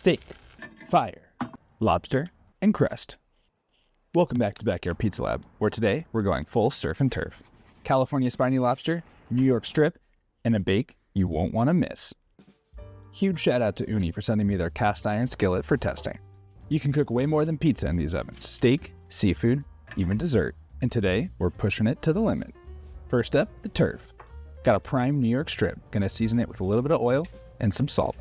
steak, fire, lobster, and crust. Welcome back to Backyard Pizza Lab, where today we're going full surf and turf. California spiny lobster, New York strip, and a bake you won't want to miss. Huge shout out to Ooni for sending me their cast iron skillet for testing. You can cook way more than pizza in these ovens: steak, seafood, even dessert. And today we're pushing it to the limit. First up, the turf. Got a prime New York strip, gonna season it with a little bit of oil and some salt.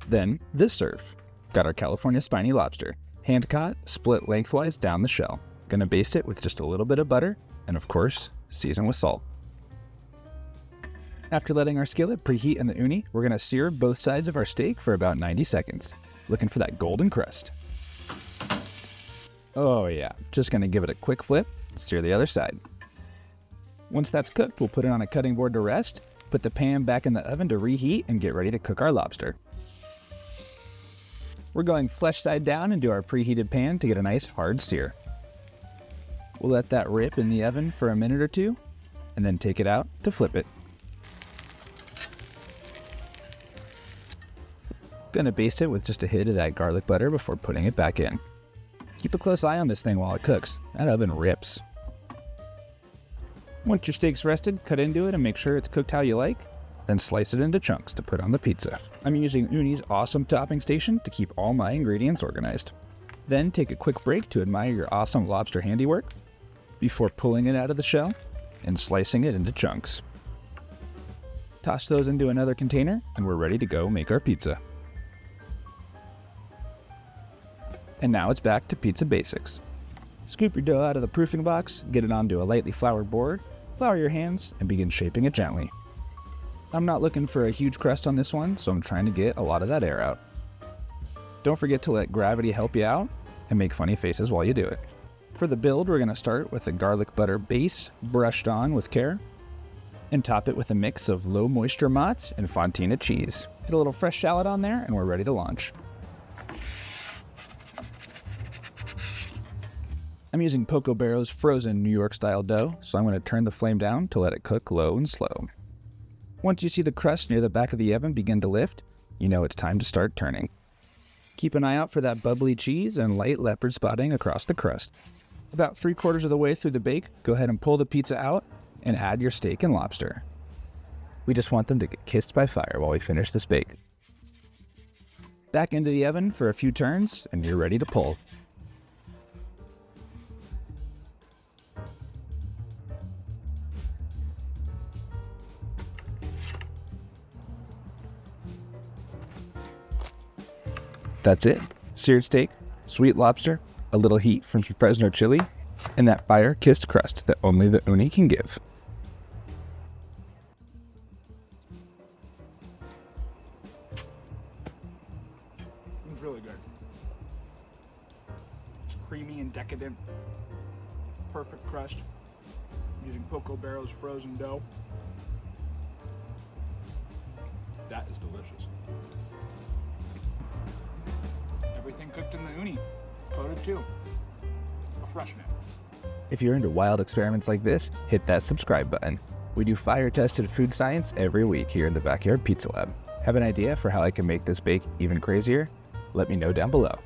Then, this surf. Got our California spiny lobster, hand caught, split lengthwise down the shell. Gonna baste it with just a little bit of butter, and of course, season with salt. After letting our skillet preheat in the Ooni, we're gonna sear both sides of our steak for about 90 seconds, looking for that golden crust. Oh yeah, just gonna give it a quick flip, sear the other side. Once that's cooked, we'll put it on a cutting board to rest, put the pan back in the oven to reheat, and get ready to cook our lobster. We're going flesh side down into our preheated pan to get a nice hard sear. We'll let that rip in the oven for a minute or two, and then take it out to flip it. Gonna baste it with just a hit of that garlic butter before putting it back in. Keep a close eye on this thing while it cooks. That oven rips. Once your steak's rested, cut into it and make sure it's cooked how you like. Then slice it into chunks to put on the pizza. I'm using Ooni's awesome topping station to keep all my ingredients organized. Then take a quick break to admire your awesome lobster handiwork before pulling it out of the shell and slicing it into chunks. Toss those into another container and we're ready to go make our pizza. And now it's back to pizza basics. Scoop your dough out of the proofing box, get it onto a lightly floured board, flour your hands, and begin shaping it gently. I'm not looking for a huge crust on this one, so I'm trying to get a lot of that air out. Don't forget to let gravity help you out and make funny faces while you do it. For the build, we're going to start with a garlic butter base brushed on with care and top it with a mix of low moisture mozz and Fontina cheese. Get a little fresh shallot on there and we're ready to launch. I'm using Poco Bero's frozen New York style dough, so I'm going to turn the flame down to let it cook low and slow. Once you see the crust near the back of the oven begin to lift, you know it's time to start turning. Keep an eye out for that bubbly cheese and light leopard spotting across the crust. About 3/4 of the way through the bake, go ahead and pull the pizza out and add your steak and lobster. We just want them to get kissed by fire while we finish this bake. Back into the oven for a few turns and you're ready to pull. That's it. Seared steak, sweet lobster, a little heat from some Fresno chili, and that fire-kissed crust that only the Ooni can give. It's really good. It's creamy and decadent. Perfect crust. I'm using Poco Bero's frozen dough. That is delicious. Everything cooked in the Ooni. Coated too. Crushing it. If you're into wild experiments like this, hit that subscribe button. We do fire-tested food science every week here in the Backyard Pizza Lab. Have an idea for how I can make this bake even crazier? Let me know down below.